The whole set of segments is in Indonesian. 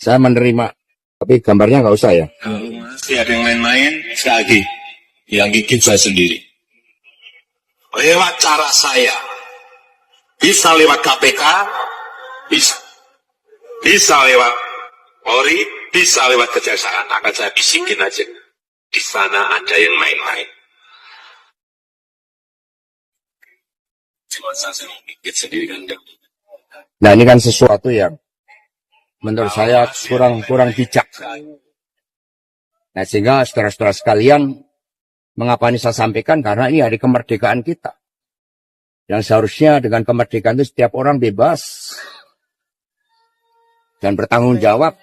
Saya menerima, tapi gambarnya nggak usah ya. Kalau masih ada yang main-main, sekali lagi, yang gigit saya sendiri. Lewat cara saya, bisa lewat KPK, bisa lewat Polri, bisa lewat kejaksaan. Akan saya bisikin aja, di sana ada yang main-main. Cuma saya mau gigit sendiri kan. Nah ini kan sesuatu yang menurut saya kurang bijak. Nah sehingga saudara-saudara sekalian, mengapa ini saya sampaikan? Karena ini hari kemerdekaan kita. Yang seharusnya dengan kemerdekaan itu setiap orang bebas dan bertanggung jawab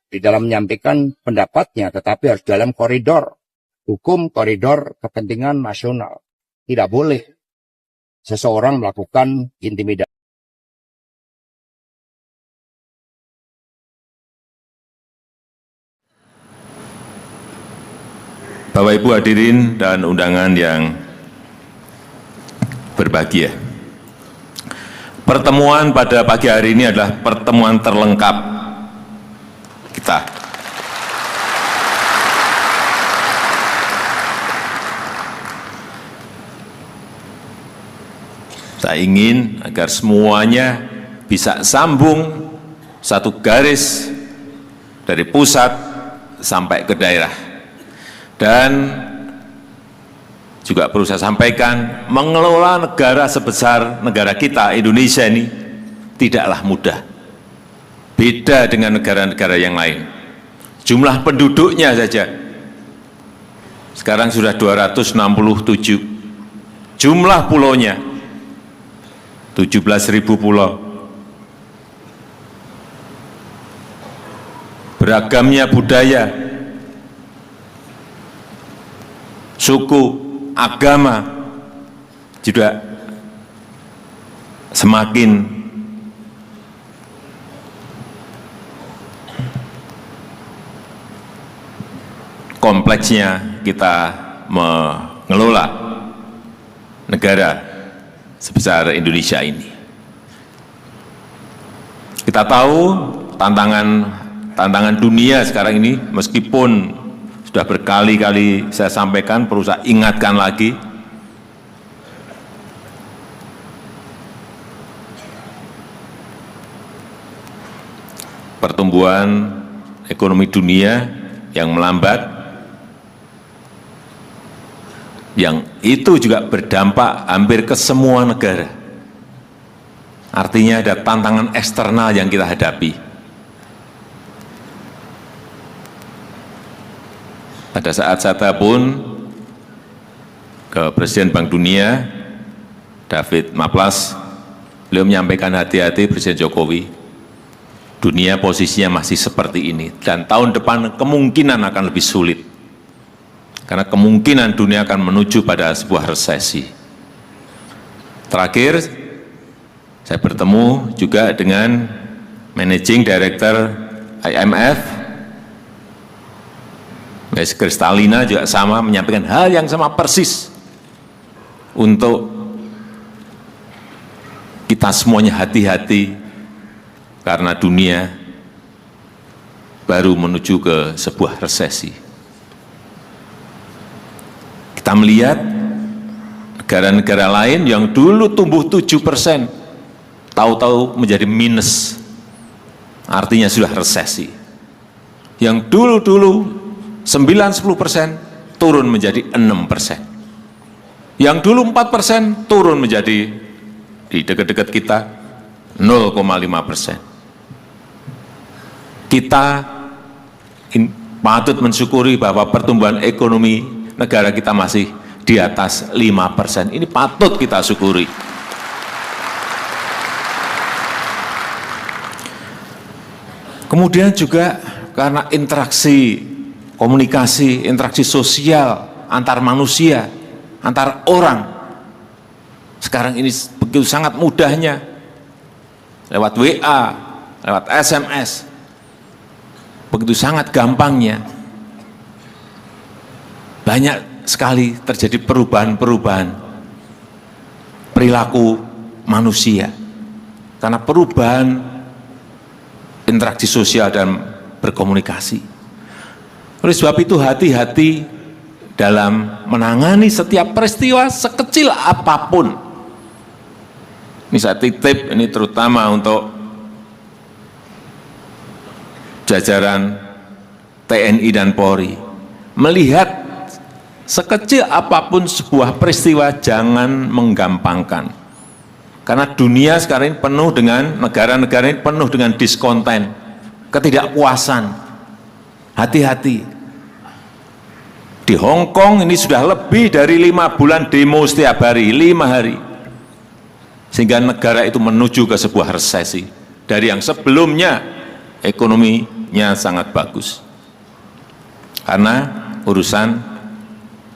di dalam menyampaikan pendapatnya, tetapi harus dalam koridor hukum, koridor kepentingan nasional. Tidak boleh seseorang melakukan intimidasi. Bapak Ibu hadirin dan undangan yang berbahagia. Pertemuan pada pagi hari ini adalah pertemuan terlengkap kita. Saya ingin agar semuanya bisa sambung satu garis dari pusat sampai ke daerah. Dan juga perlu saya sampaikan, mengelola negara sebesar negara kita, Indonesia ini, tidaklah mudah. Beda dengan negara-negara yang lain. Jumlah penduduknya saja, sekarang sudah 267. Jumlah pulaunya, 17.000 pulau. Beragamnya budaya, suku, agama juga semakin kompleksnya kita mengelola negara sebesar Indonesia ini. Kita tahu tantangan dunia sekarang ini, meskipun sudah berkali-kali saya sampaikan, perlu saya ingatkan lagi, pertumbuhan ekonomi dunia yang melambat, yang itu juga berdampak hampir ke semua negara. Artinya ada tantangan eksternal yang kita hadapi. Pada saat saya telepon ke Presiden Bank Dunia, David Maplas, beliau menyampaikan hati-hati Presiden Jokowi, dunia posisinya masih seperti ini, dan tahun depan kemungkinan akan lebih sulit, karena kemungkinan dunia akan menuju pada sebuah resesi. Terakhir, saya bertemu juga dengan Managing Director IMF, Kristalina, juga sama menyampaikan hal yang sama persis, untuk kita semuanya hati-hati karena dunia baru menuju ke sebuah resesi. Kita melihat negara-negara lain yang dulu tumbuh 7%, tahu-tahu menjadi minus, artinya sudah resesi. Yang dulu-dulu 9-10% turun menjadi 6%. Yang dulu 4% turun menjadi, di dekat-dekat kita, 0,5%. Kita patut mensyukuri bahwa pertumbuhan ekonomi negara kita masih di atas 5%. Ini patut kita syukuri. Kemudian juga karena interaksi, komunikasi, interaksi sosial antar manusia, antar orang, sekarang ini begitu sangat mudahnya, lewat WA, lewat SMS, begitu sangat gampangnya, banyak sekali terjadi perubahan-perubahan perilaku manusia, karena perubahan interaksi sosial dan berkomunikasi. Oleh sebab itu hati-hati dalam menangani setiap peristiwa sekecil apapun. Ini saya titip, ini terutama untuk jajaran TNI dan Polri. Melihat sekecil apapun sebuah peristiwa, jangan menggampangkan. Karena dunia sekarang ini penuh dengan, negara-negara ini penuh dengan diskonten, ketidakpuasan. Hati-hati. Di Hong Kong ini sudah lebih dari 5 bulan demo setiap hari, 5 hari. Sehingga negara itu menuju ke sebuah resesi. Dari yang sebelumnya ekonominya sangat bagus. Karena urusan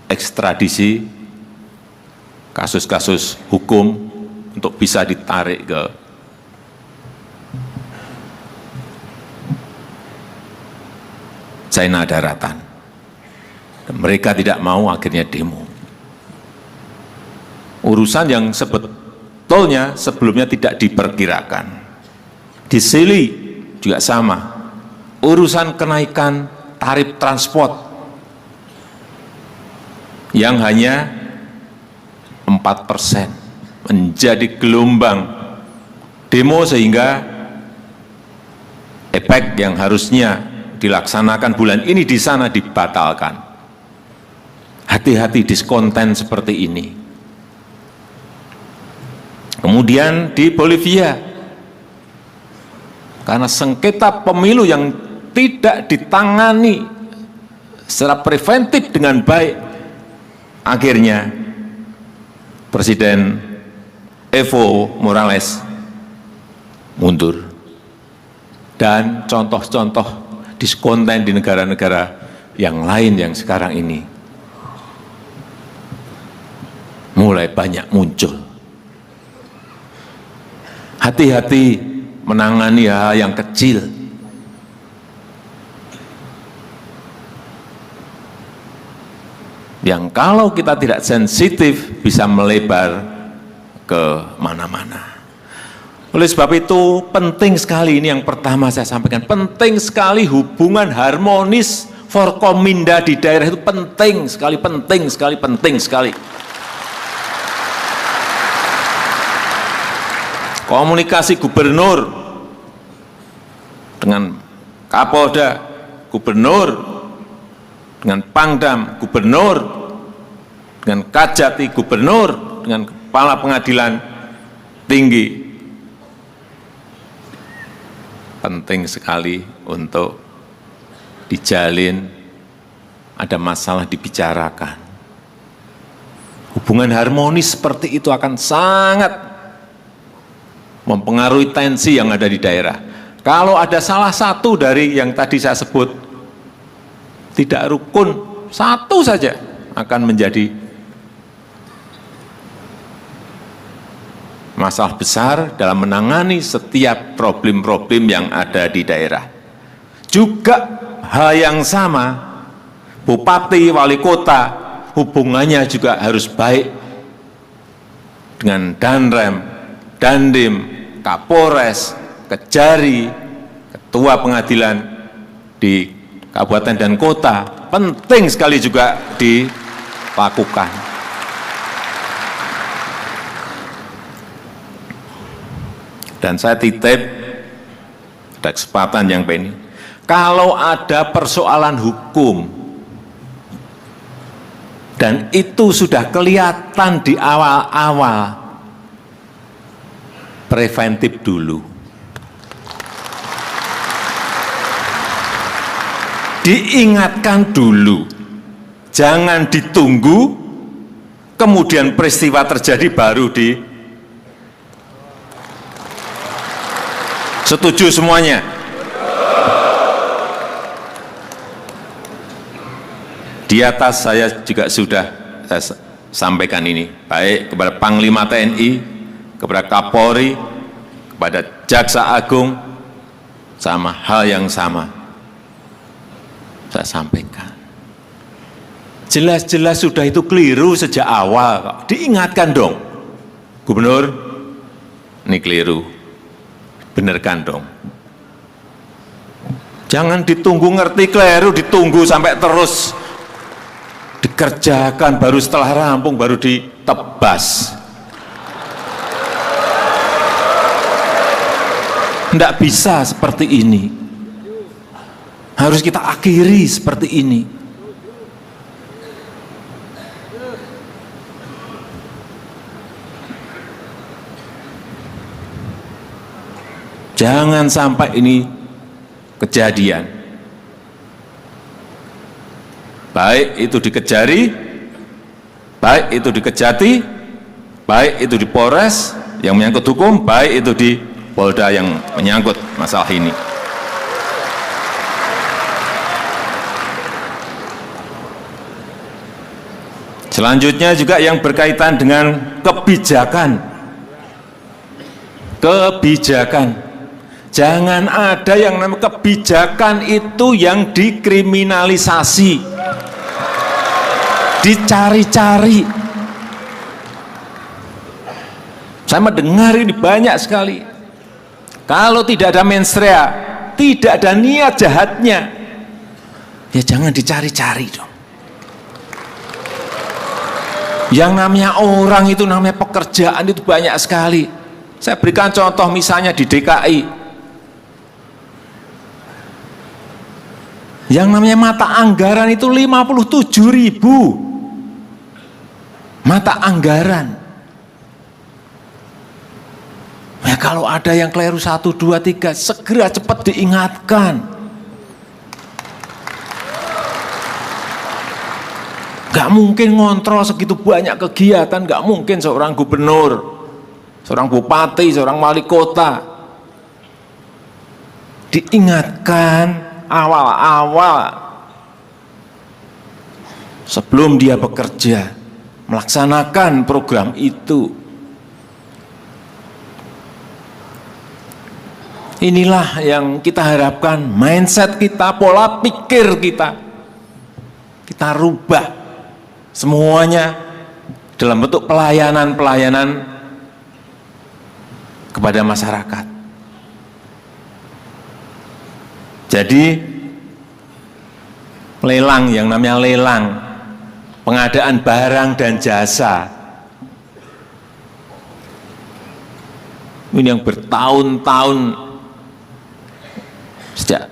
ekstradisi, kasus-kasus hukum untuk bisa ditarik ke China daratan. Mereka tidak mau, akhirnya demo. Urusan yang sebetulnya sebelumnya tidak diperkirakan. Di Chili juga sama. Urusan kenaikan tarif transport yang hanya 4% menjadi gelombang demo sehingga efek yang harusnya dilaksanakan bulan ini di sana dibatalkan. Hati-hati diskonten seperti ini. Kemudian di Bolivia, karena sengketa pemilu yang tidak ditangani secara preventif dengan baik, akhirnya Presiden Evo Morales mundur. Dan contoh-contoh diskonten di negara-negara yang lain yang sekarang ini mulai banyak muncul. Hati-hati menangani hal yang kecil. Yang kalau kita tidak sensitif bisa melebar ke mana-mana. Oleh sebab itu penting sekali, ini yang pertama saya sampaikan, penting sekali hubungan harmonis Forkominda di daerah itu penting sekali, penting sekali, penting sekali. Komunikasi gubernur dengan Kapolda, gubernur dengan Pangdam, gubernur dengan Kajati, gubernur dengan kepala pengadilan tinggi. Penting sekali untuk dijalin, ada masalah dibicarakan. Hubungan harmonis seperti itu akan sangat mempengaruhi tensi yang ada di daerah. Kalau ada salah satu dari yang tadi saya sebut tidak rukun, satu saja akan menjadi masalah besar dalam menangani setiap problem-problem yang ada di daerah. Juga hal yang sama, bupati, wali kota, hubungannya juga harus baik dengan Danrem, Dandim, Kapolres, Kejari, ketua pengadilan di kabupaten dan kota, penting sekali juga dilakukan. Dan saya titip, ada kesempatan yang ini, kalau ada persoalan hukum, dan itu sudah kelihatan di awal-awal, preventif dulu. Diingatkan dulu. Jangan ditunggu, kemudian peristiwa terjadi baru di setuju semuanya. Di atas saya juga sudah sampaikan ini, baik kepada Panglima TNI, kepada Kapolri, kepada Jaksa Agung, sama hal yang sama saya sampaikan. Jelas-jelas sudah itu keliru sejak awal, diingatkan dong. Gubernur, ini keliru, benarkan dong. Jangan ditunggu ngerti keliru, ditunggu sampai terus dikerjakan, baru setelah rampung baru ditebas. Tidak bisa seperti ini. Harus kita akhiri seperti ini. Jangan sampai ini kejadian. Baik itu di Kejari, baik itu di Kejati, baik itu di Polres yang menyangkut hukum, baik itu di Polda yang menyangkut masalah ini. Selanjutnya juga yang berkaitan dengan kebijakan. Kebijakan. Jangan ada yang namanya kebijakan itu yang dikriminalisasi, dicari-cari. Saya mendengar ini banyak sekali. Kalau tidak ada mensrea, tidak ada niat jahatnya, ya jangan dicari-cari dong. Yang namanya orang itu, namanya pekerjaan itu banyak sekali. Saya berikan contoh misalnya di DKI. Yang namanya mata anggaran itu 57.000 mata anggaran. Ya kalau ada yang keliru 1, 2, 3 segera cepat diingatkan. Gak mungkin ngontrol segitu banyak kegiatan, gak mungkin seorang gubernur, seorang bupati, seorang wali kota diingatkan awal-awal sebelum dia bekerja melaksanakan program itu. Inilah yang kita harapkan, mindset kita, pola pikir kita rubah semuanya dalam bentuk pelayanan kepada masyarakat. Jadi lelang, yang namanya lelang, pengadaan barang dan jasa, ini yang bertahun-tahun sejak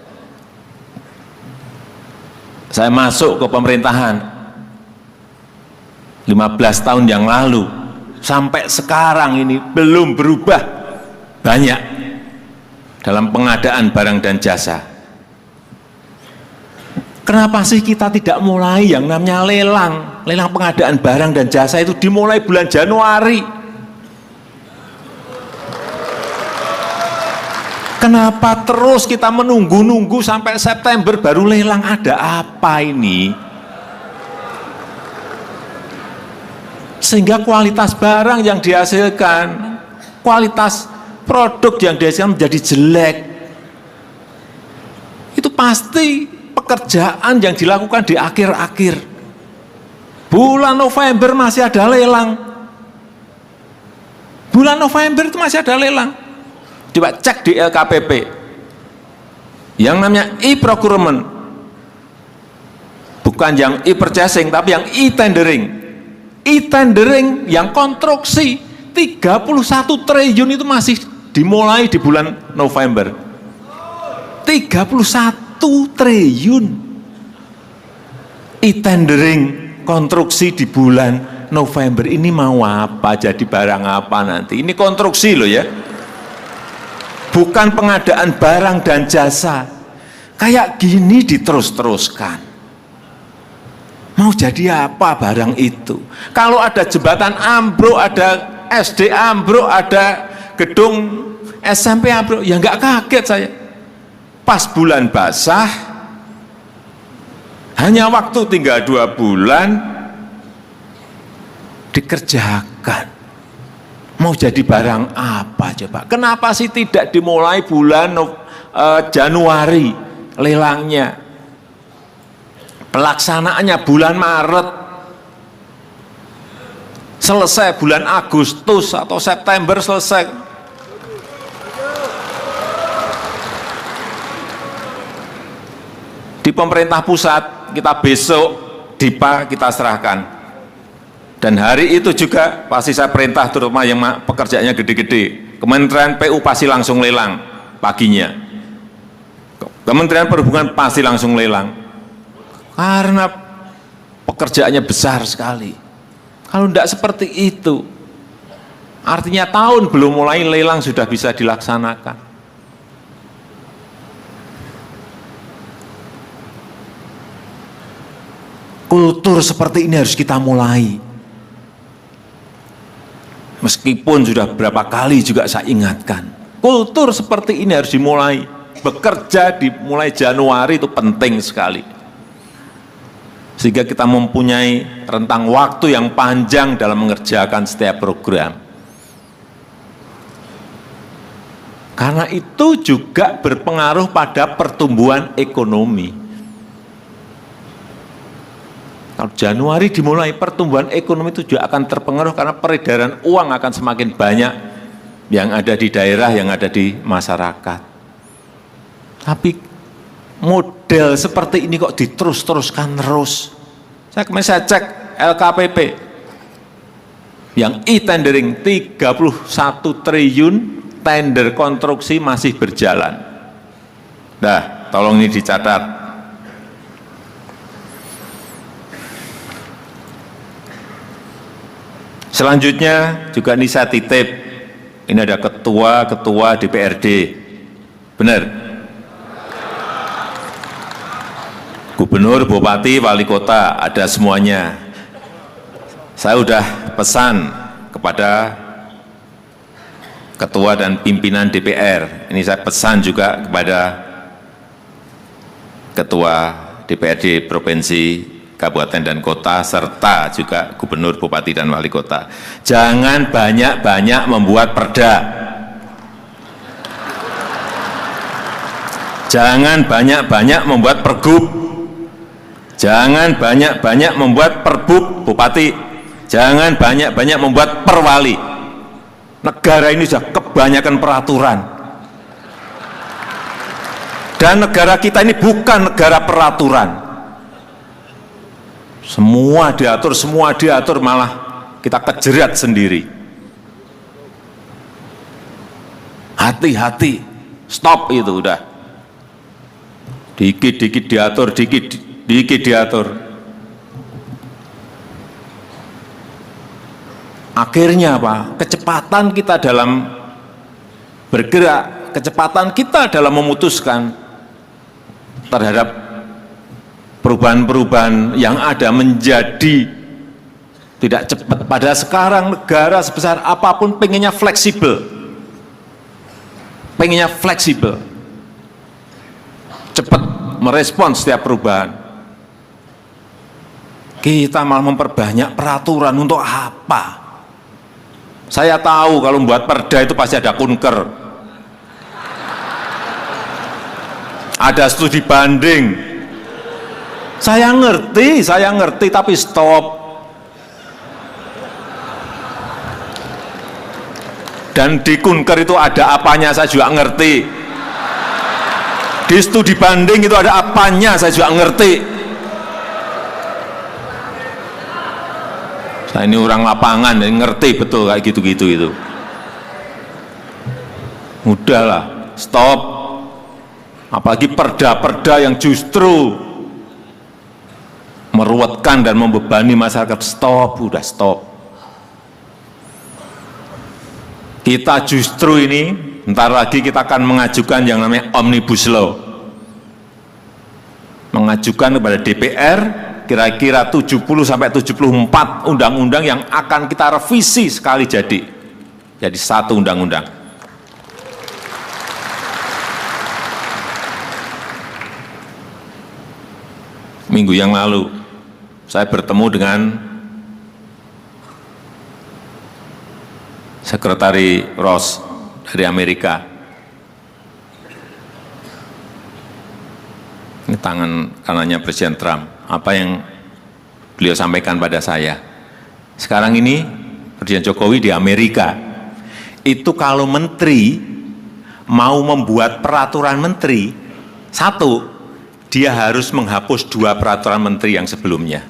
saya masuk ke pemerintahan 15 tahun yang lalu sampai sekarang ini belum berubah banyak dalam pengadaan barang dan jasa. Kenapa sih kita tidak mulai yang namanya lelang pengadaan barang dan jasa itu dimulai bulan Januari? Kenapa terus kita menunggu-nunggu sampai September baru lelang? Ada apa ini? Sehingga kualitas barang yang dihasilkan, kualitas produk yang dihasilkan menjadi jelek. Itu pasti pekerjaan yang dilakukan di akhir-akhir. Bulan November masih ada lelang. Bulan November itu masih ada lelang. Coba cek di LKPP. Yang namanya e-procurement. Bukan yang e-purchasing, tapi yang e-tendering. E-tendering yang konstruksi 31 triliun itu masih dimulai di bulan November. 31 triliun e-tendering konstruksi di bulan November. Ini mau apa, jadi barang apa nanti? Ini konstruksi loh ya, bukan pengadaan barang dan jasa. Kayak gini diterus-teruskan, mau jadi apa barang itu? Kalau ada jembatan ambruk, ada SD ambruk, ada gedung SMP ambruk, ya nggak kaget saya. Pas bulan basah, hanya waktu tinggal 2 bulan dikerjakan. Mau jadi barang apa coba? Kenapa sih tidak dimulai bulan Januari lelangnya? Pelaksanaannya bulan Maret, selesai bulan Agustus atau September selesai. Di pemerintah pusat, kita besok DIPA kita serahkan. Dan hari itu juga pasti saya perintah terutama yang pekerjaannya gede-gede. Kementerian PU pasti langsung lelang paginya. Kementerian Perhubungan pasti langsung lelang. Karena pekerjaannya besar sekali. Kalau tidak seperti itu, artinya tahun belum mulai lelang sudah bisa dilaksanakan. Kultur seperti ini harus kita mulai. Meskipun sudah berapa kali juga saya ingatkan, kultur seperti ini harus dimulai. Bekerja dimulai Januari itu penting sekali. Sehingga kita mempunyai rentang waktu yang panjang dalam mengerjakan setiap program. Karena itu juga berpengaruh pada pertumbuhan ekonomi. Kalau Januari dimulai, pertumbuhan ekonomi itu juga akan terpengaruh karena peredaran uang akan semakin banyak yang ada di daerah, yang ada di masyarakat. Tapi model seperti ini kok diterus-teruskan terus. Saya cek LKPP yang e-tendering 31 triliun tender konstruksi masih berjalan. Nah, tolong ini dicatat. Selanjutnya juga ini saya titip, ini ada ketua DPRD, benar? Gubernur, Bupati, Wali Kota, ada semuanya. Saya sudah pesan kepada ketua dan pimpinan DPR, ini saya pesan juga kepada ketua DPRD Provinsi, Kabupaten dan Kota, serta juga Gubernur, Bupati, dan Wali Kota. Jangan banyak-banyak membuat perda. Jangan banyak-banyak membuat pergub. Jangan banyak-banyak membuat perbub Bupati. Jangan banyak-banyak membuat perwali. Negara ini sudah kebanyakan peraturan. Dan negara kita ini bukan negara peraturan. Semua diatur, malah kita kejerat sendiri. Hati-hati, stop itu udah. Dikit-dikit diatur, dikit diatur. Akhirnya apa? Kecepatan kita dalam bergerak, kecepatan kita dalam memutuskan terhadap perubahan-perubahan yang ada menjadi tidak cepat. Pada sekarang negara sebesar apapun pengennya fleksibel, cepat merespon setiap perubahan. Kita malah memperbanyak peraturan untuk apa? Saya tahu kalau membuat perda itu pasti ada kunker, ada studi banding. Saya ngerti, tapi stop. Dan di kunker itu ada apanya, saya juga ngerti. Di studi banding itu ada apanya, saya juga ngerti. Saya ini orang lapangan, ngerti betul kayak gitu-gitu itu. Udahlah, stop. Apalagi perda-perda yang justru meruwetkan dan membebani masyarakat, udah stop. Kita justru ini, bentar lagi kita akan mengajukan yang namanya Omnibus Law. Mengajukan kepada DPR, kira-kira 70-74 undang-undang yang akan kita revisi sekali jadi satu undang-undang. Minggu yang lalu, saya bertemu dengan Sekretari Ross dari Amerika. Ini tangan kanannya Presiden Trump. Apa yang beliau sampaikan pada saya? Sekarang ini Presiden Jokowi di Amerika. Itu kalau menteri mau membuat peraturan menteri, satu, dia harus menghapus 2 peraturan menteri yang sebelumnya.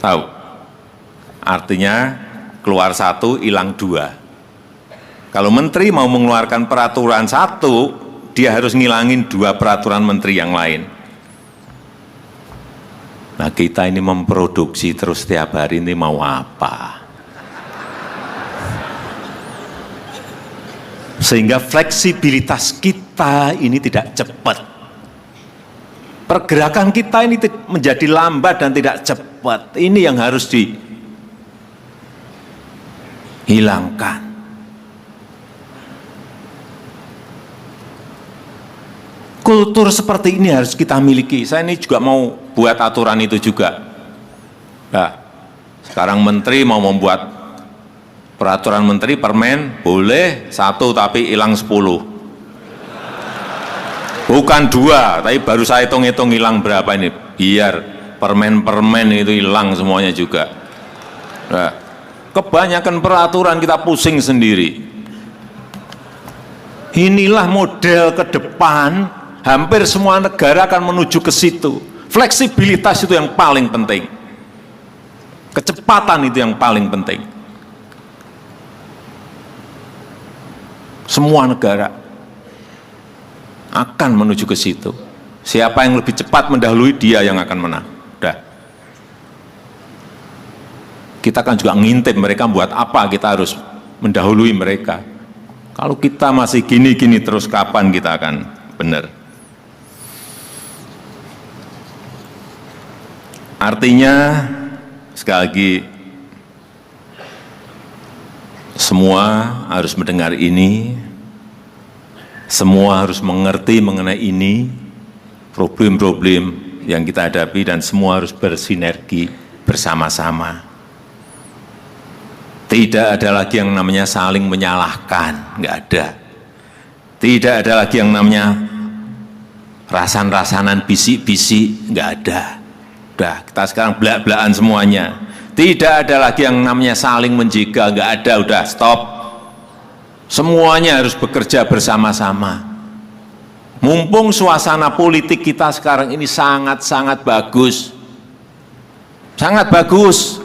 Tahu? Artinya keluar 1, hilang 2. Kalau menteri mau mengeluarkan peraturan 1, dia harus ngilangin 2 peraturan menteri yang lain. Nah, kita ini memproduksi terus setiap hari ini mau apa? Sehingga fleksibilitas kita ini tidak cepat. Pergerakan kita ini menjadi lambat dan tidak cepat. Ini yang harus dihilangkan. Kultur seperti ini harus kita miliki. Saya ini juga mau buat aturan itu juga. Nah, sekarang menteri mau membuat peraturan menteri permen boleh 1 tapi hilang 10. Bukan 2, tapi baru saya hitung-hitung hilang berapa ini. Biar permen-permen itu hilang semuanya juga. Nah, kebanyakan peraturan kita pusing sendiri. Inilah model ke depan, hampir semua negara akan menuju ke situ. Fleksibilitas itu yang paling penting. Kecepatan itu yang paling penting. Semua negara akan menuju ke situ. Siapa yang lebih cepat mendahului, dia yang akan menang. Udah. Kita kan juga ngintip mereka buat apa, kita harus mendahului mereka. Kalau kita masih gini-gini terus, kapan kita akan benar? Artinya, sekali lagi, semua harus mendengar ini, semua harus mengerti mengenai ini, problem-problem yang kita hadapi, dan semua harus bersinergi bersama-sama. Tidak ada lagi yang namanya saling menyalahkan, nggak ada. Tidak ada lagi yang namanya rasan-rasanan bisik-bisik, nggak ada. Udah, kita sekarang belak-belakan semuanya. Tidak ada lagi yang namanya saling menjegal, nggak ada, udah stop. Semuanya harus bekerja bersama-sama. Mumpung suasana politik kita sekarang ini sangat-sangat bagus. Sangat bagus.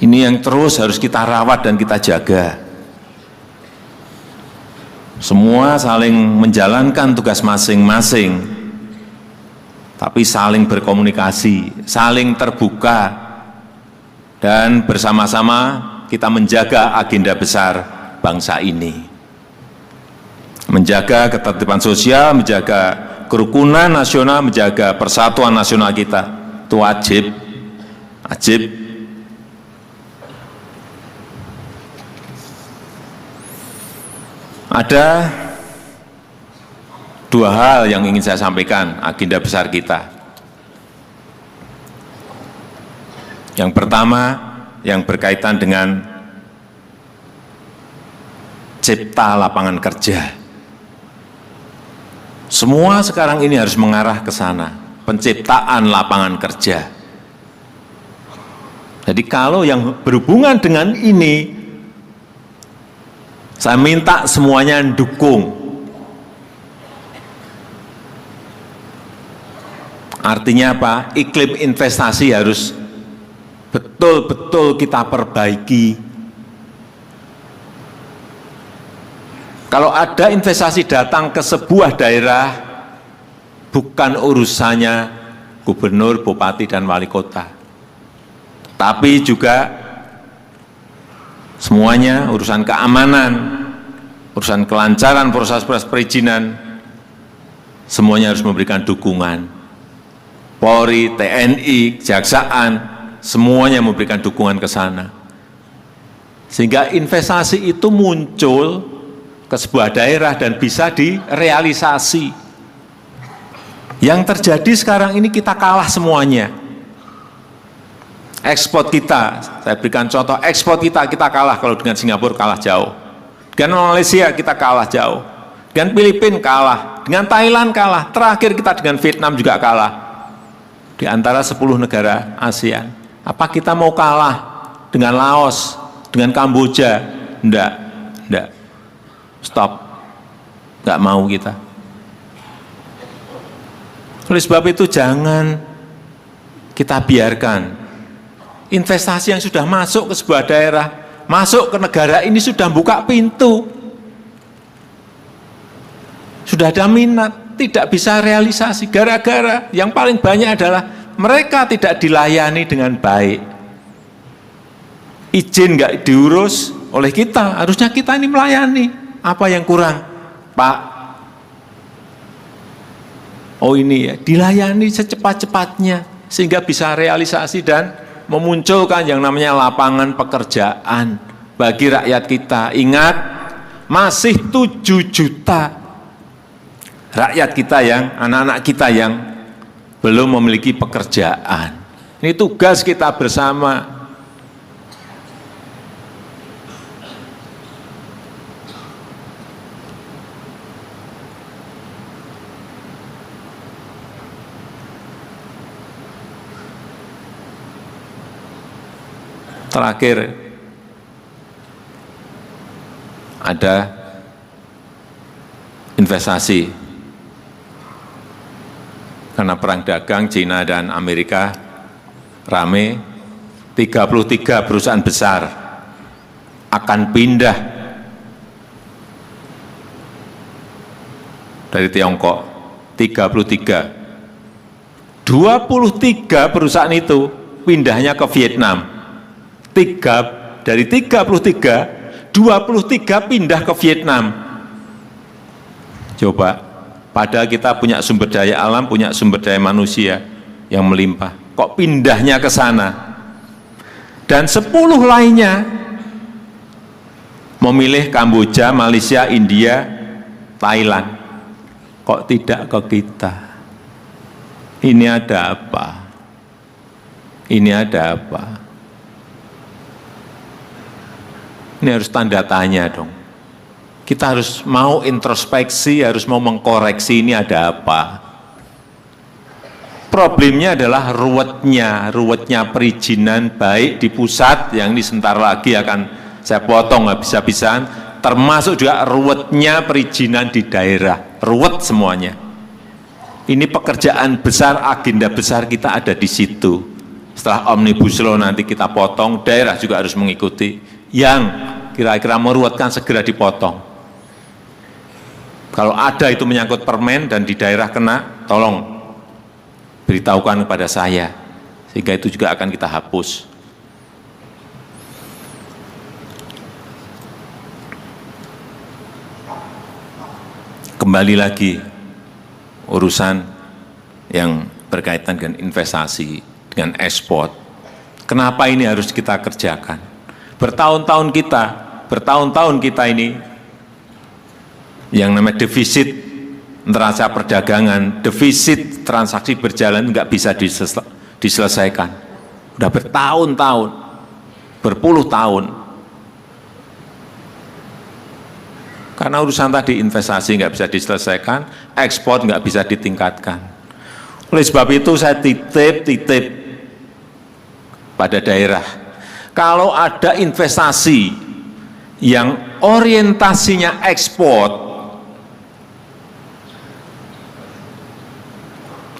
Ini yang terus harus kita rawat dan kita jaga. Semua saling menjalankan tugas masing-masing, tapi saling berkomunikasi, saling terbuka, dan bersama-sama kita menjaga agenda besar bangsa ini. Menjaga ketertiban sosial, menjaga kerukunan nasional, menjaga persatuan nasional kita. Itu wajib. Wajib. Ada 2 hal yang ingin saya sampaikan, agenda besar kita. Yang pertama, yang berkaitan dengan cipta lapangan kerja. Semua sekarang ini harus mengarah ke sana, penciptaan lapangan kerja. Jadi kalau yang berhubungan dengan ini, saya minta semuanya dukung. Artinya apa? Iklim investasi harus betul-betul kita perbaiki. Kalau ada investasi datang ke sebuah daerah, bukan urusannya gubernur, bupati, dan wali kota. Tapi juga semuanya urusan keamanan, urusan kelancaran proses-proses perizinan, semuanya harus memberikan dukungan. Polri, TNI, Kejaksaan, semuanya memberikan dukungan ke sana. Sehingga investasi itu muncul ke sebuah daerah dan bisa direalisasi. Yang terjadi sekarang ini kita kalah semuanya. Ekspor kita, saya berikan contoh, ekspor kita kalah kalau dengan Singapura kalah jauh. Dengan Malaysia kita kalah jauh. Dengan Filipina kalah, dengan Thailand kalah, terakhir kita dengan Vietnam juga kalah. Di antara 10 negara ASEAN. Apa kita mau kalah dengan Laos, dengan Kamboja? Enggak. Stop. Enggak mau kita. Oleh sebab itu jangan kita biarkan investasi yang sudah masuk ke sebuah daerah, masuk ke negara ini sudah buka pintu. Sudah ada minat, tidak bisa realisasi. Gara-gara yang paling banyak adalah mereka tidak dilayani dengan baik. Izin nggak diurus oleh kita, harusnya kita ini melayani. Apa yang kurang? Pak, oh ini ya, dilayani secepat-cepatnya, sehingga bisa realisasi dan memunculkan yang namanya lapangan pekerjaan bagi rakyat kita. Ingat, masih 7 juta rakyat kita yang, anak-anak kita yang belum memiliki pekerjaan. Ini tugas kita bersama. Terakhir, ada investasi. Karena perang dagang China dan Amerika rame, 33 perusahaan besar akan pindah dari Tiongkok. 23 perusahaan itu pindahnya ke Vietnam. Dari 33, 23 pindah ke Vietnam. Coba, padahal kita punya sumber daya alam, punya sumber daya manusia yang melimpah. Kok pindahnya ke sana? Dan 10 lainnya memilih Kamboja, Malaysia, India, Thailand. Kok tidak ke kita? Ini ada apa? Ini ada apa? Ini harus tanda tanya dong. Kita harus mau introspeksi, harus mau mengkoreksi ini ada apa. Problemnya adalah ruwetnya perizinan baik di pusat, yang ini sebentar lagi akan saya potong habis-habisan, termasuk juga ruwetnya perizinan di daerah, ruwet semuanya. Ini pekerjaan besar, agenda besar kita ada di situ. Setelah Omnibus Law nanti kita potong, daerah juga harus mengikuti. Yang kira-kira meruwetkan segera dipotong. Kalau ada itu menyangkut permen dan di daerah kena, tolong beritahukan kepada saya, sehingga itu juga akan kita hapus. Kembali lagi, urusan yang berkaitan dengan investasi, dengan ekspor. Kenapa ini harus kita kerjakan? Bertahun-tahun kita ini yang namanya defisit neraca perdagangan, defisit transaksi berjalan nggak bisa diselesaikan. Udah bertahun-tahun, berpuluh tahun. Karena urusan tadi investasi nggak bisa diselesaikan, ekspor nggak bisa ditingkatkan. Oleh sebab itu saya titip pada daerah. Kalau ada investasi yang orientasinya ekspor,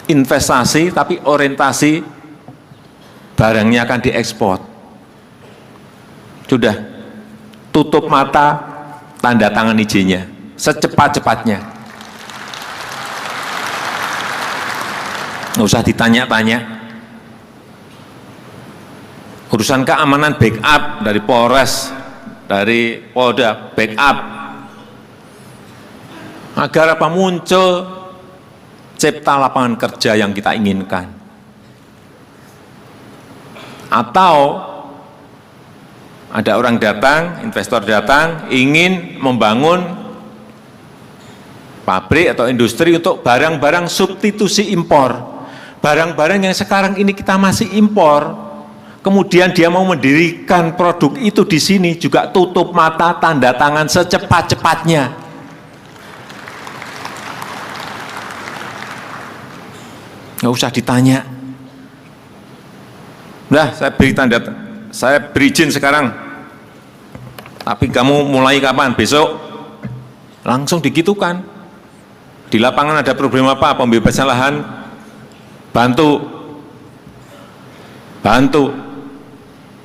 investasi tapi orientasi barangnya akan diekspor, sudah tutup mata, tanda tangan izinnya secepat-cepatnya. Nggak usah ditanya-tanya. Urusan keamanan backup dari Polres, dari Polda, backup. Agar apa? Muncul cipta lapangan kerja yang kita inginkan. Atau ada orang datang, investor datang, ingin membangun pabrik atau industri untuk barang-barang substitusi impor. Barang-barang yang sekarang ini kita masih impor. Kemudian dia mau mendirikan produk itu di sini, juga tutup mata, tanda tangan secepat-cepatnya. Nggak usah ditanya. Nah, saya beri izin sekarang. Tapi kamu mulai kapan? Besok? Langsung digitukan. Di lapangan ada problem apa? Pembebasan lahan, bantu.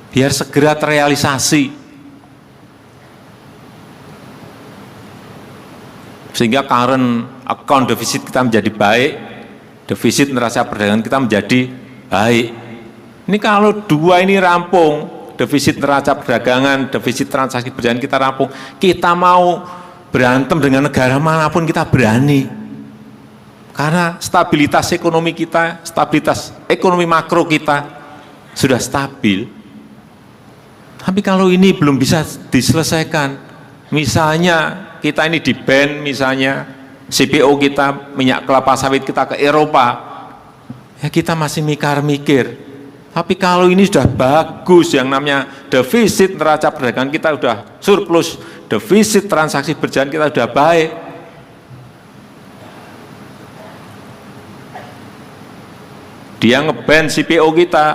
Biar segera terrealisasi. Sehingga current account defisit kita menjadi baik, defisit neraca perdagangan kita menjadi baik. Ini kalau dua ini rampung, defisit neraca perdagangan, defisit transaksi berjalan kita rampung, kita mau berantem dengan negara manapun kita berani. Karena stabilitas ekonomi kita, stabilitas ekonomi makro kita sudah stabil. Tapi kalau ini belum bisa diselesaikan, misalnya kita ini di-ban, misalnya CPO kita, minyak kelapa sawit kita ke Eropa, ya kita masih mikir. Tapi kalau ini sudah bagus, yang namanya defisit neraca perdagangan kita sudah surplus, defisit transaksi berjalan kita sudah baik. Dia nge-ban CPO kita,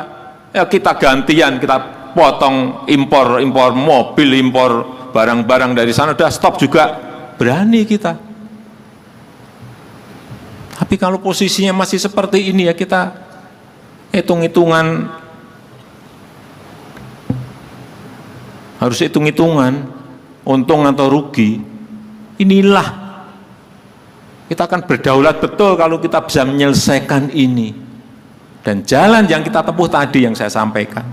ya kita gantian, kita potong impor mobil, impor barang-barang dari sana, udah stop juga, berani kita. Tapi kalau posisinya masih seperti ini ya kita hitung-hitungan, harus hitung-hitungan, untung atau rugi. Inilah, kita akan berdaulat betul kalau kita bisa menyelesaikan ini. Dan jalan yang kita tempuh tadi yang saya sampaikan.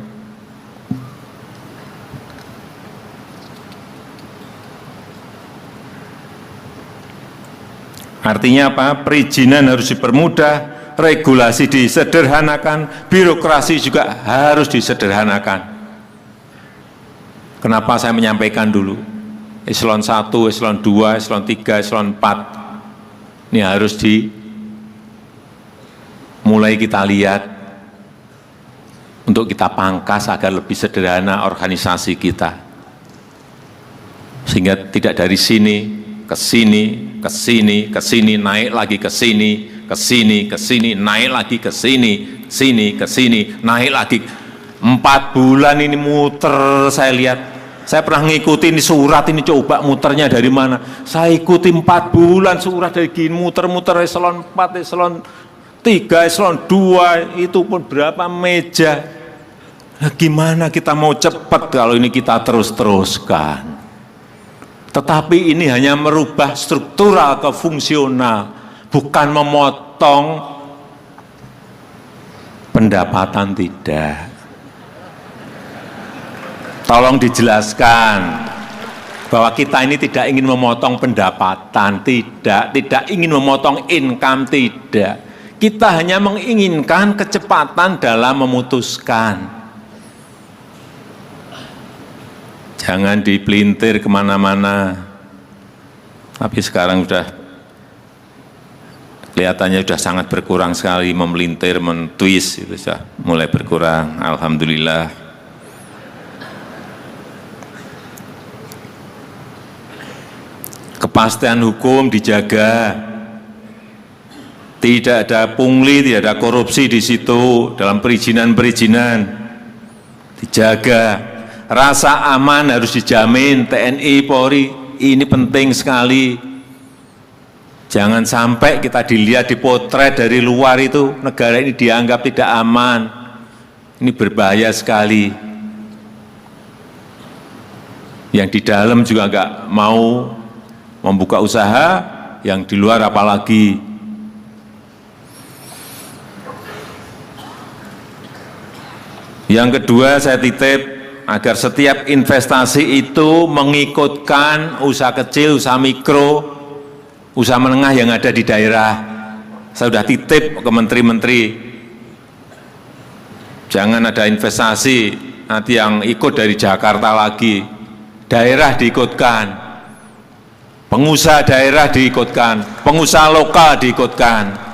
Artinya apa? Perizinan harus dipermudah, regulasi disederhanakan, birokrasi juga harus disederhanakan. Kenapa saya menyampaikan dulu? Eselon 1, eselon 2, eselon 3, eselon 4. Ini harus mulai kita lihat untuk kita pangkas agar lebih sederhana organisasi kita. Sehingga tidak dari sini, ke sini, ke sini, ke sini, naik lagi ke sini, ke sini, ke sini, naik lagi ke sini, sini, ke sini, naik lagi. 4 bulan ini muter, saya lihat. Saya pernah ngikutin surat ini, coba muternya dari mana. Saya ikuti 4 bulan surat dari gini, muter-muter eselon 4, eselon 3, eselon 2, itu pun berapa meja. Nah, gimana kita mau cepat kalau ini kita terus-teruskan. Tetapi ini hanya merubah struktural ke fungsional, bukan memotong pendapatan, tidak. Tolong dijelaskan bahwa kita ini tidak ingin memotong pendapatan, tidak ingin memotong income, tidak. Kita hanya menginginkan kecepatan dalam memutuskan. Jangan dipelintir kemana-mana. Tapi sekarang sudah kelihatannya sudah sangat berkurang sekali, memelintir, mentwist, itu sudah mulai berkurang. Alhamdulillah. Kepastian hukum dijaga. Tidak ada pungli, tidak ada korupsi di situ dalam perizinan-perizinan. Dijaga. Rasa aman harus dijamin, TNI, Polri, ini penting sekali. Jangan sampai kita dilihat, dipotret dari luar itu, negara ini dianggap tidak aman. Ini berbahaya sekali. Yang di dalam juga enggak mau membuka usaha, yang di luar apalagi. Yang kedua, saya titip agar setiap investasi itu mengikutkan usaha kecil, usaha mikro, usaha menengah yang ada di daerah. Saya sudah titip ke menteri-menteri. Jangan ada investasi nanti yang ikut dari Jakarta lagi. Daerah diikutkan. Pengusaha daerah diikutkan. Pengusaha lokal diikutkan.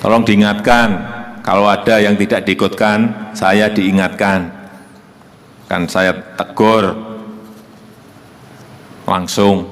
Tolong diingatkan, kalau ada yang tidak diikutkan, saya diingatkan. Kan saya tegur langsung.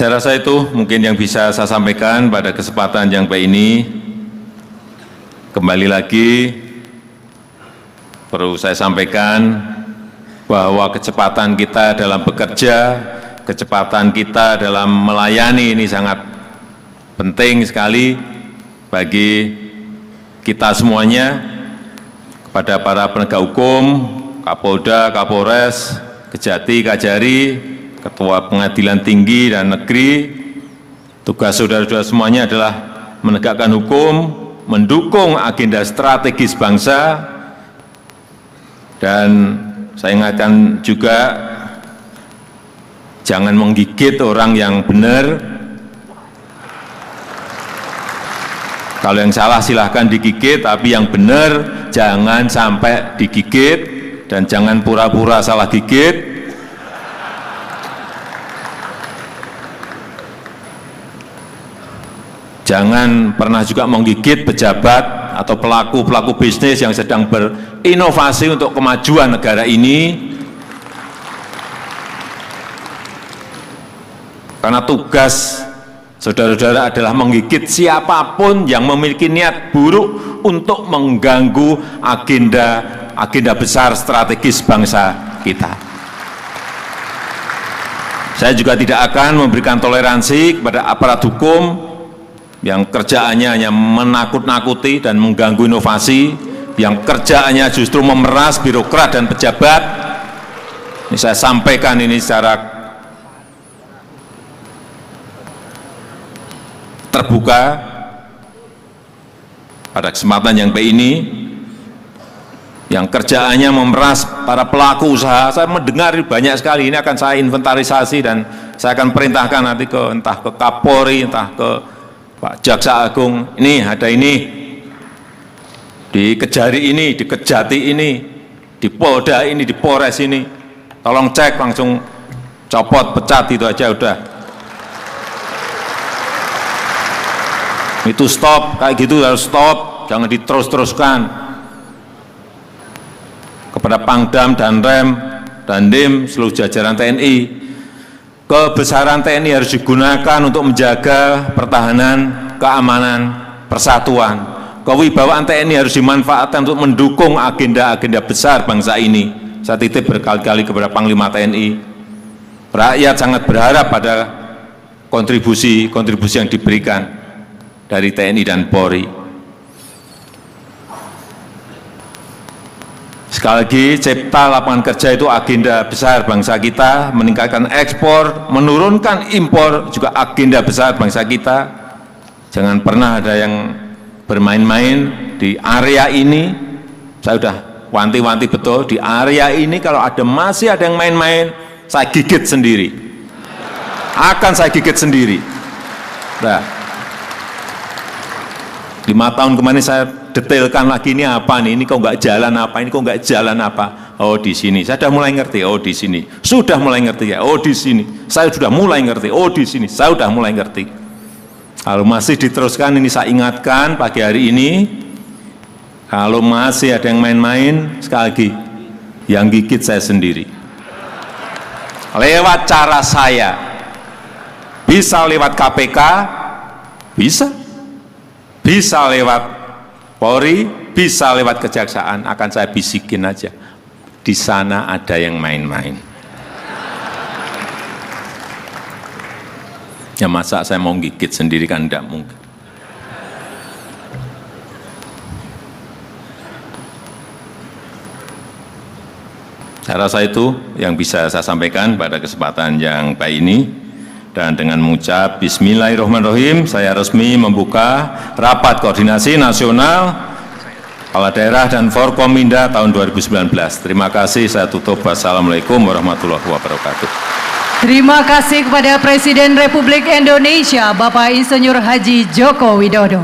Saya rasa itu mungkin yang bisa saya sampaikan pada kesempatan yang baik ini. Kembali lagi, perlu saya sampaikan bahwa kecepatan kita dalam bekerja, kecepatan kita dalam melayani ini sangat penting sekali bagi kita semuanya, kepada para penegak hukum, Kapolda, Kapolres, Kejati, Kajari, Ketua Pengadilan Tinggi dan Negeri. Tugas saudara-saudara semuanya adalah menegakkan hukum, mendukung agenda strategis bangsa, dan saya ingatkan juga jangan menggigit orang yang benar. Kalau yang salah silahkan digigit, tapi yang benar jangan sampai digigit, dan jangan pura-pura salah gigit. Jangan pernah juga menggigit pejabat atau pelaku-pelaku bisnis yang sedang berinovasi untuk kemajuan negara ini. Karena tugas saudara-saudara adalah menggigit siapapun yang memiliki niat buruk untuk mengganggu agenda besar strategis bangsa kita. Saya juga tidak akan memberikan toleransi kepada aparat hukum yang kerjaannya hanya menakut-nakuti dan mengganggu inovasi, yang kerjaannya justru memeras birokrat dan pejabat. Ini saya sampaikan ini secara terbuka pada kesempatan yang baik ini, yang kerjaannya memeras para pelaku usaha. Saya mendengar banyak sekali, ini akan saya inventarisasi dan saya akan perintahkan nanti entah ke Kapolri, entah ke Pak Jaksa Agung. Ini ada ini di Kejari ini, di Kejati ini, di Polda ini, di Polres ini, tolong cek, langsung copot, pecat, itu aja udah. Itu stop, kayak gitu harus stop, jangan diterus-teruskan. Kepada Pangdam dan Rem dan Dim, seluruh jajaran TNI, kebesaran TNI harus digunakan untuk menjaga pertahanan, keamanan, persatuan. Kewibawaan TNI harus dimanfaatkan untuk mendukung agenda-agenda besar bangsa ini. Saya titip berkali-kali kepada Panglima TNI. Rakyat sangat berharap pada kontribusi yang diberikan dari TNI dan Polri. Sekali lagi, cipta lapangan kerja itu agenda besar bangsa kita, meningkatkan ekspor, menurunkan impor juga agenda besar bangsa kita. Jangan pernah ada yang bermain-main di area ini. Saya sudah wanti-wanti betul, di area ini kalau masih ada yang main-main, saya gigit sendiri. Akan saya gigit sendiri. Nah, 5 tahun kemarin saya detailkan lagi, ini apa nih, ini kok nggak jalan apa, ini kok nggak jalan apa. Oh di sini, saya sudah mulai ngerti. Oh di sini, sudah mulai ngerti ya. Oh di sini, saya sudah mulai ngerti. Oh di sini, saya sudah mulai ngerti. Kalau masih diteruskan, ini saya ingatkan pagi hari ini, kalau masih ada yang main-main, sekali lagi, yang gigit saya sendiri. Lewat cara saya, bisa lewat KPK, bisa lewat Polri, bisa lewat Kejaksaan, akan saya bisikin aja. Di sana ada yang main-main. Ya masa saya mau gigit sendiri kan tidak mungkin. Saya rasa itu yang bisa saya sampaikan pada kesempatan yang baik ini. Dan dengan mengucap Bismillahirrahmanirrahim, saya resmi membuka Rapat Koordinasi Nasional Kepala Daerah dan Forkominda tahun 2019. Terima kasih, saya tutup. Wassalamualaikum warahmatullahi wabarakatuh. Terima kasih kepada Presiden Republik Indonesia, Bapak Insinyur Haji Joko Widodo.